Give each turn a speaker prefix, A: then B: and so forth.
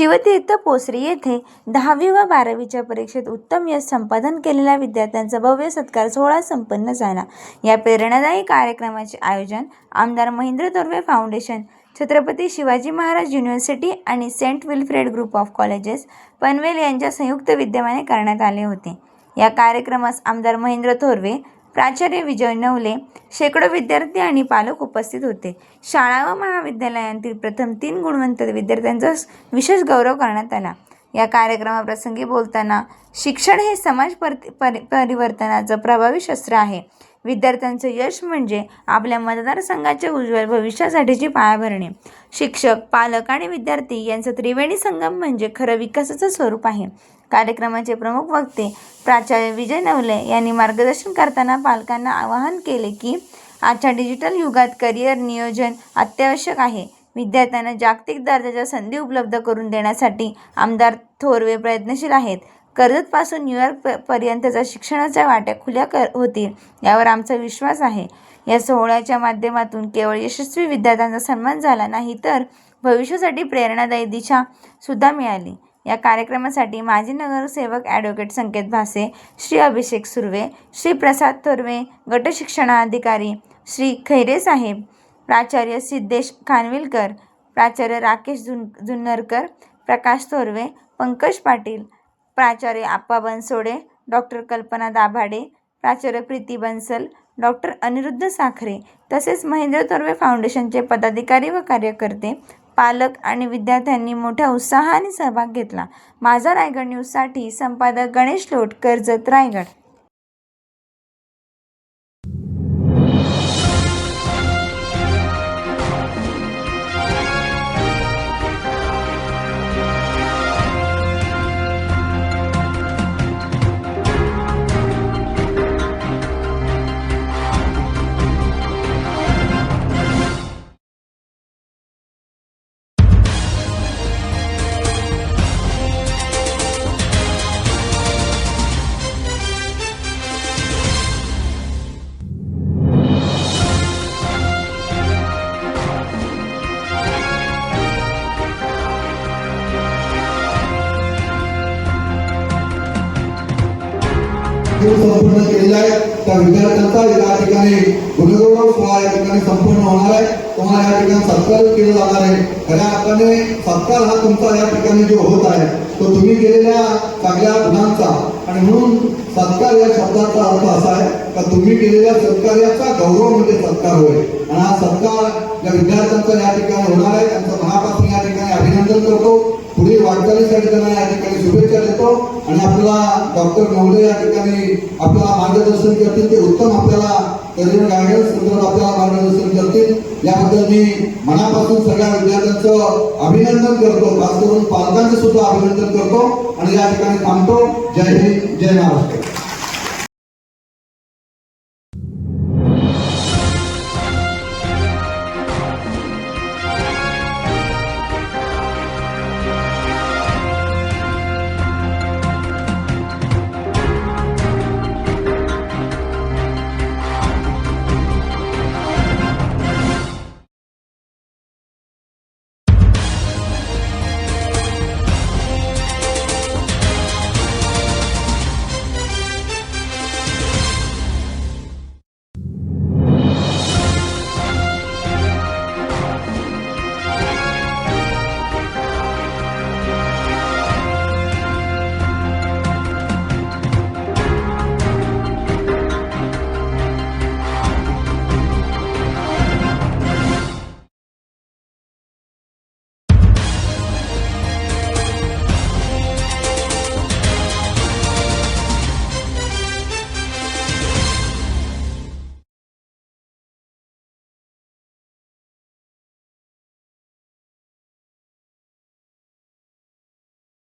A: शिवतीर्थ पोसरी येथे 10वी व 12वीच्या परीक्षेत उत्तम यश संपादन केलेल्या विद्यार्थ्यांचा भव्य सत्कार सोहळा संपन्न झाला। या प्रेरणादायी कार्यक्रमाचे आयोजन आमदार महेंद्र तोरवे फाउंडेशन, छत्रपती शिवाजी महाराज युनिव्हर्सिटी आणि Saint Wilfred Group of Colleges Panvel यांच्या संयुक्त विद्यमाने करण्यात आले होते। या कार्यक्रमास आमदार महेंद्र तोरवे, प्राचार्य विजय नवले, शेकडो विद्यार्थी आणि पालक उपस्थित होते। शाळा व महाविद्यालयांतील प्रथम 3 गुणवंत विद्यार्थ्यांचा विशेष गौरव करण्यात आला। या कार्यक्रमाप्रसंगी बोलताना, शिक्षण हे समाज परिवर्तनाचं प्रभावी शस्त्र आहे। विद्यार्थ्यांचं यश म्हणजे आपल्या मतदारसंघाच्या उज्ज्वल भविष्यासाठीची पायाभरणी। शिक्षक, पालक आणि विद्यार्थी यांचा त्रिवेणी संगम म्हणजे खरं विकासाचं स्वरूप आहे। कार्यक्रमाचे प्रमुख वक्ते प्राचार्य विजय नवले यांनी मार्गदर्शन करताना पालकांना आवाहन केले की आजच्या डिजिटल युगात करिअर नियोजन अत्यावश्यक आहे। विद्यार्थ्यांना जागतिक दर्जाच्या संधी उपलब्ध करून देण्यासाठी आमदार थोरवे प्रयत्नशील आहेत। कर्जतपासून न्यूयॉर्क पर्यंतच्या शिक्षणाच्या वाट्या खुल्या होतील यावर आमचा विश्वास आहे। या सोहळ्याच्या माध्यमातून केवळ यशस्वी विद्यार्थ्यांचा सन्मान झाला नाही, तर भविष्यासाठी प्रेरणादायी दिशा सुद्धा मिळाली। या कार्यक्रमासाठी माजी नगरसेवक ॲडव्होकेट संकेत भासे, श्री अभिषेक सुर्वे, श्री प्रसाद थोरवे, गट शिक्षणाधिकारी श्री खैरे साहेब, प्राचार्य सिद्धेश खानविलकर, प्राचार्य राकेश जुन्नरकर, प्रकाश थोरवे, पंकज पाटील, प्राचार्य आप्पा बनसोडे, डॉक्टर कल्पना दाभाडे, प्राचार्य प्रीती बन्सल, डॉक्टर अनिरुद्ध साखरे तसेच महेंद्र तोरवे फाउंडेशनचे पदाधिकारी व कार्यकर्ते, पालक आणि विद्यार्थ्यांनी मोठ्या उत्साहाने सहभाग घेतला। माझा रायगड न्यूजसाठी संपादक गणेश लोट, कर्जत, रायगड।
B: संपूर्ण केलेला आहे त्या विद्यार्थ्यांचा या ठिकाणी गुणगौरव सोहळा या ठिकाणी संपूर्ण होणार आहे। तुम्हाला या ठिकाणी सत्कार केला जाणार आहे। खऱ्या अर्थाने सत्कार हा तुमचा या ठिकाणी जो होत आहे तो तुम्ही केलेल्या चांगल्या गुणांचा, आणि म्हणून सत्कार या शब्दाचा अर्थ असा आहे की तुम्ही केलेल्या सत्कार्याचा गौरव म्हणजे सत्कार होय। आणि हा सत्कार या विद्यार्थ्यांचा या ठिकाणी होणार आहे। त्यांचं मनापासून या ठिकाणी अभिनंदन करतो। पुढील वाटचालीसाठी त्यांना या ठिकाणी शुभेच्छा देतो आणि आपल्याला डॉक्टर नवले या ठिकाणी आपल्याला मार्गदर्शन करतील, ते उत्तम आपल्याला करिअर गायडन्स संदर्भात आपल्याला मार्गदर्शन करतील। याबद्दल मी मनापासून सगळ्या विद्यार्थ्यांचं अभिनंदन करतो, खास करून पालकांचे सुद्धा अभिनंदन करतो आणि या ठिकाणी थांबतो। जय हिंद, जय महाराष्ट्र।